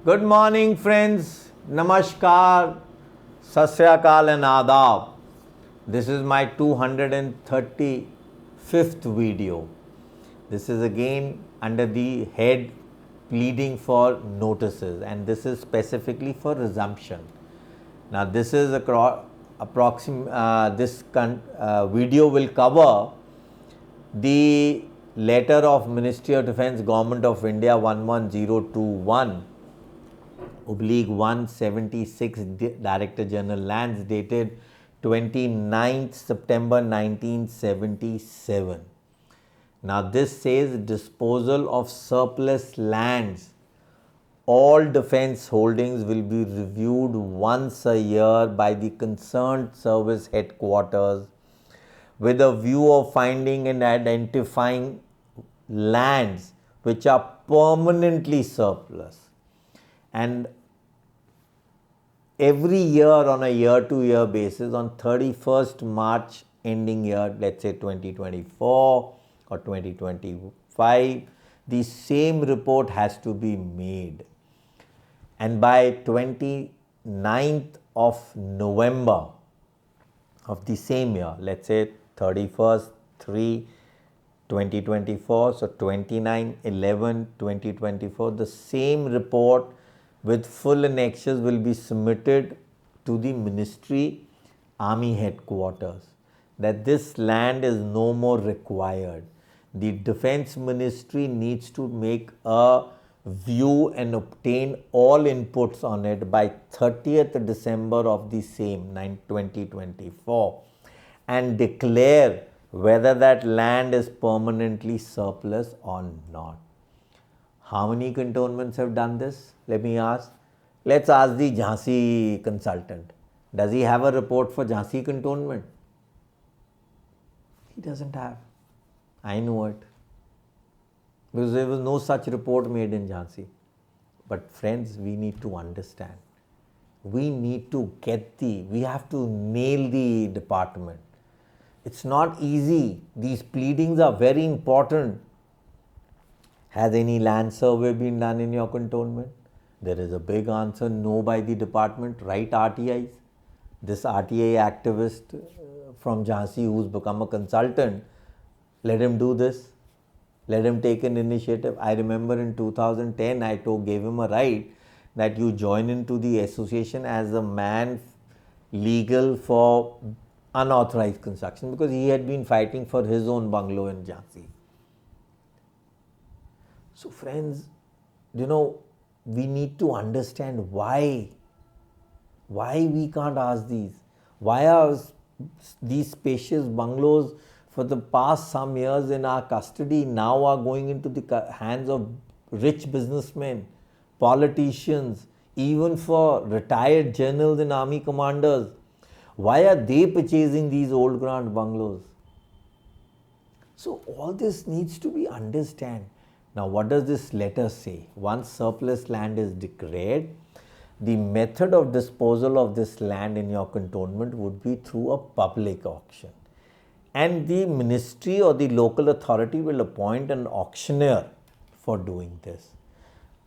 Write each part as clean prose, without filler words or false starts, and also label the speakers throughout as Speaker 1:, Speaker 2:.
Speaker 1: Good morning, friends. Namaskar, Sat Sri Akal and Adab. This is my 235th video. This is again under the head pleading for notices, and this is specifically for resumption. Now, this is video will cover the letter of Ministry of Defence, Government of India 11021 oblique 176 Director General Lands dated 29th September 1977. Now this says disposal of surplus lands. All defence holdings will be reviewed once a year by the concerned service headquarters with a view of finding and identifying lands which are permanently surplus. And every year on a year-to-year basis, on 31st March ending year, let's say 2024 or 2025, the same report has to be made. And by 29th of November of the same year, let's say 31st 3 2024, so 29/11/2024, the same report with full annexures will be submitted to the Ministry Army Headquarters that this land is no more required. The Defence Ministry needs to make a view and obtain all inputs on it by 30th December of the same 2024 and declare whether that land is permanently surplus or not. How many cantonments have done this? Let me ask. Let's ask the Jhansi consultant. Does he have a report for Jhansi cantonment? He doesn't have. I know it. Because there was no such report made in Jhansi. But friends, we need to understand. We need to we have to nail the department. It's not easy. These pleadings are very important. Has any land survey been done in your cantonment? There is a big answer, no by the department. Write RTIs. This RTI activist from Jhansi who's become a consultant, let him do this. Let him take an initiative. I remember in 2010, I gave him a right that you join into the association as a man legal for unauthorized construction because he had been fighting for his own bungalow in Jhansi. So friends, we need to understand why we can't ask these. Why are these spacious bungalows for the past some years in our custody now are going into the hands of rich businessmen, politicians, even for retired generals and army commanders? Why are they purchasing these old grand bungalows? So all this needs to be understood. Now, what does this letter say? Once surplus land is declared, the method of disposal of this land in your cantonment would be through a public auction. And the ministry or the local authority will appoint an auctioneer for doing this.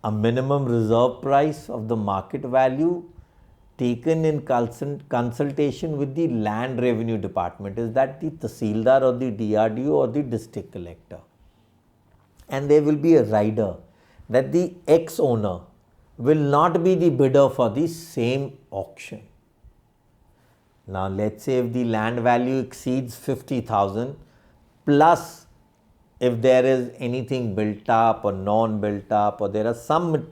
Speaker 1: A minimum reserve price of the market value taken in consultation with the land revenue department, is that the Tahsildar or the DRDO or the district collector. And there will be a rider that the ex-owner will not be the bidder for the same auction. Now let's say if the land value exceeds 50,000 plus if there is anything built up or non-built up or there are some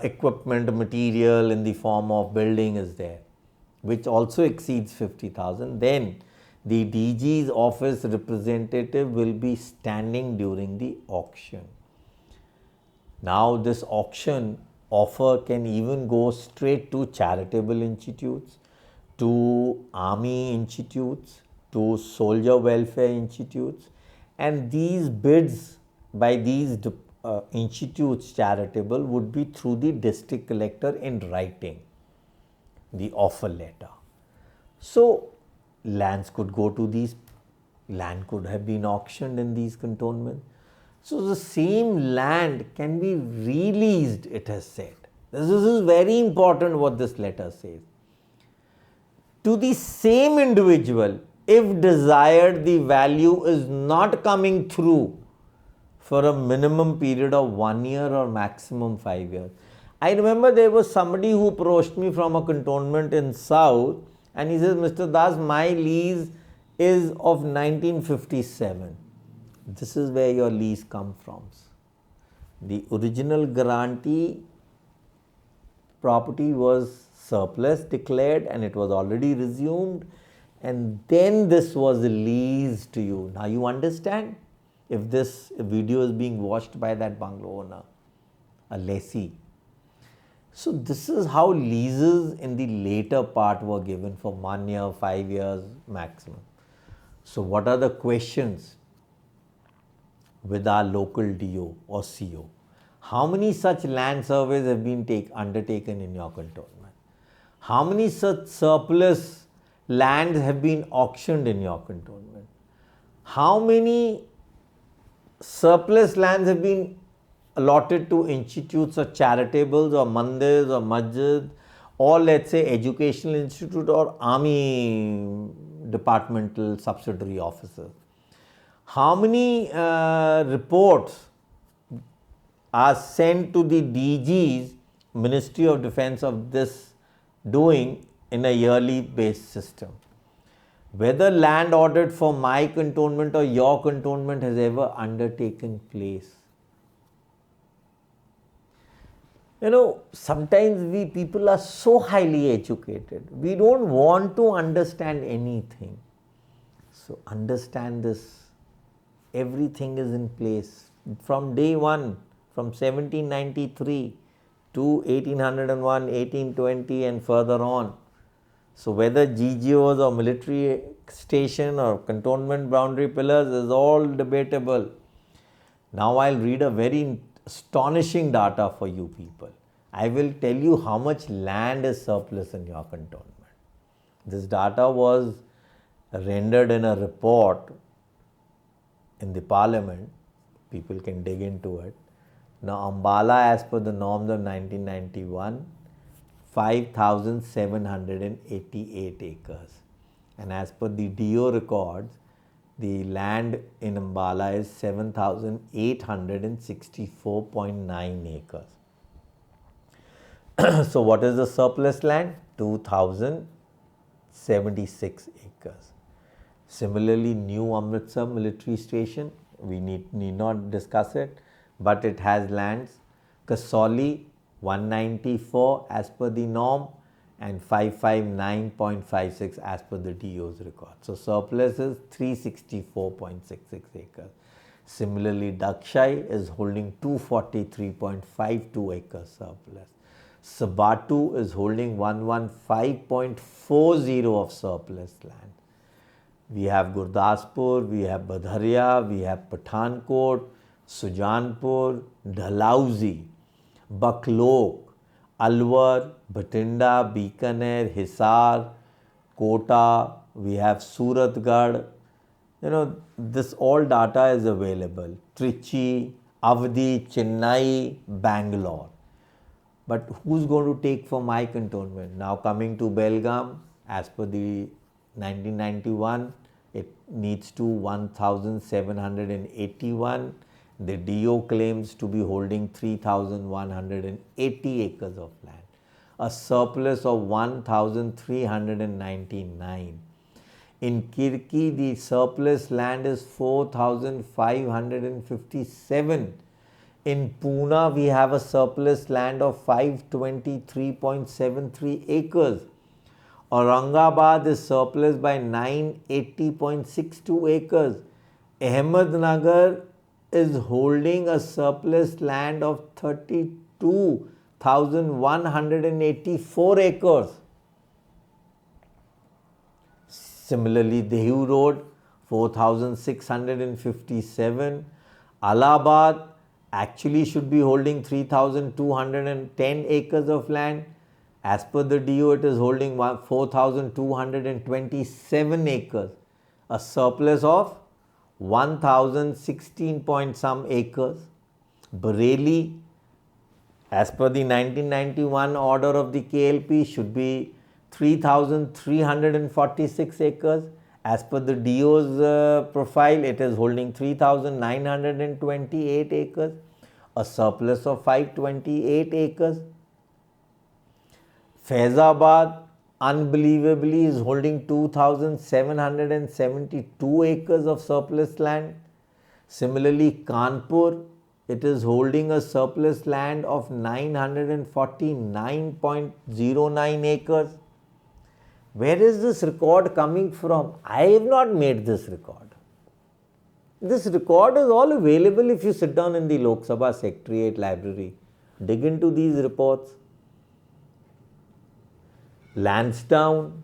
Speaker 1: equipment material in the form of building is there which also exceeds 50,000, then the DG's office representative will be standing during the auction. Now this auction offer can even go straight to charitable institutes, to army institutes, to soldier welfare institutes, and these bids by these institutes charitable would be through the district collector in writing the offer letter. So lands could go to these, land could have been auctioned in these cantonments. So the same land can be released, it has said. This is very important what this letter says. To the same individual, if desired, the value is not coming through for a minimum period of 1 year or maximum 5 years. I remember there was somebody who approached me from a cantonment in South, and he says, Mr. Das, my lease is of 1957. This is where your lease comes from. The original grantee property was surplus declared and it was already resumed, and then this was leased to you. Now you understand if this video is being watched by that bungalow owner, a lessee. So this is how leases in the later part were given for 1 year, 5 years maximum. So what are the questions with our local DO or CO? How many such land surveys have been undertaken in your cantonment? How many such surplus lands have been auctioned in your cantonment? How many surplus lands have been allotted to institutes or charitables or mandirs or masjids, or let's say educational institute or army departmental subsidiary officers? How many reports are sent to the DG's Ministry of Defense of this doing in a yearly based system? Whether land audit for my cantonment or your cantonment has ever undertaken place? Sometimes we people are so highly educated, we don't want to understand anything. So understand this. Everything is in place from day one, from 1793 to 1801, 1820 and further on. So whether GGOs or military station or cantonment boundary pillars is all debatable. Now I'll read a very astonishing data for you people. I will tell you how much land is surplus in your cantonment. This data was rendered in a report in the parliament. People can dig into it. Now Ambala, as per the norms of 1991, 5,788 acres. And as per the DO records, the land in Ambala is 7,864.9 acres. So what is the surplus land? 2,076 acres. Similarly, New Amritsar military station, we need not discuss it, but it has lands. Kasauli, 194 as per the norm and 559.56 as per the DO's record. So surplus is 364.66 acres. Similarly, Dakshai is holding 243.52 acres surplus. Sabatu is holding 115.40 of surplus land. We have Gurdaspur, we have Badharia, we have Pathankot, Sujanpur, Dalhousie, Baklok, Alwar, Bhatinda, Bikaner, Hisar, Kota, we have Suratgarh. This all data is available. Trichy, Avdi, Chennai, Bangalore. But who's going to take for my cantonment? Now coming to Belgaum, as per the 1991, it needs to 1,781. The DO claims to be holding 3,180 acres of land. A surplus of 1,399. In Kirki, the surplus land is 4,557. In Pune, we have a surplus land of 523.73 acres. Aurangabad is surplus by 980.62 acres. Ahmednagar is holding a surplus land of 32,184 acres. Similarly, Dehu Road, 4,657. Allahabad actually should be holding 3,210 acres of land. As per the DO, it is holding 4,227 acres. A surplus of 1,016 point some acres. Bareilly As per the 1991 order of the KLP, should be 3,346 acres. As per the DO's profile, it is holding 3,928 acres, a surplus of 528 acres. Faizabad, unbelievably, is holding 2,772 acres of surplus land. Similarly, Kanpur, it is holding a surplus land of 949.09 acres. Where is this record coming from? I have not made this record. This record is all available if you sit down in the Lok Sabha Secretariat library. Dig into these reports. Lansdowne,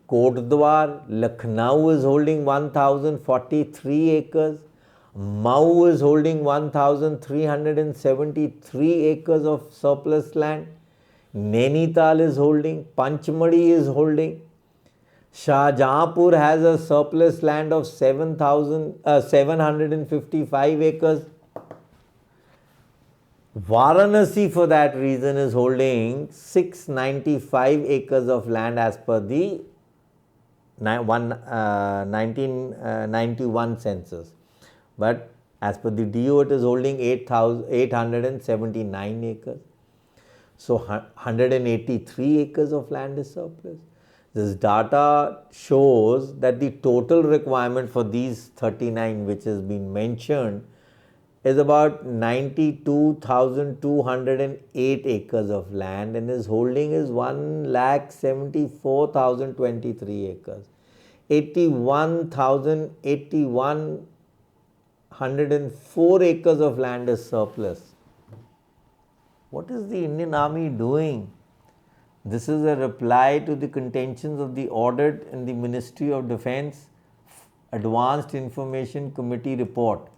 Speaker 1: Kotdwar, Lucknow is holding 1,043 acres. Mau is holding 1,373 acres of surplus land. Nainital is holding. Panchmadi is holding. Shahjahanpur has a surplus land of 755 acres. Varanasi, for that reason, is holding 695 acres of land as per the 1991 census. But as per the DO, it is holding 879 acres. So 183 acres of land is surplus. This data shows that the total requirement for these 39 which has been mentioned is about 92,208 acres of land, and his holding is 1,74,023 acres. 81,104 acres of land is surplus. What is the Indian Army doing? This is a reply to the contentions of the audit in the Ministry of Defence Advanced Information Committee report,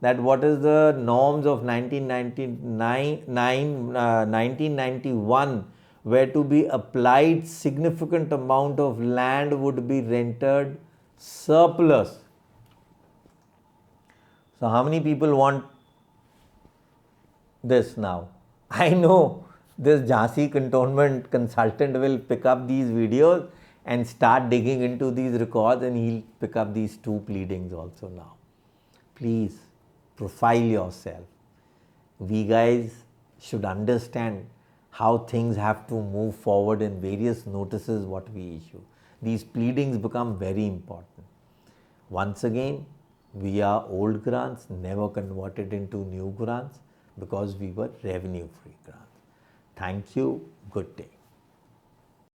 Speaker 1: that what is the norms of 1991 were to be applied, significant amount of land would be rendered surplus. So how many people want this now? I know this Jhansi cantonment consultant will pick up these videos and start digging into these records, and he'll pick up these two pleadings also now. Please profile yourself. We guys should understand how things have to move forward in various notices what we issue. These pleadings become very important. Once again, we are old grants, never converted into new grants because we were revenue free grants. Thank you. Good day.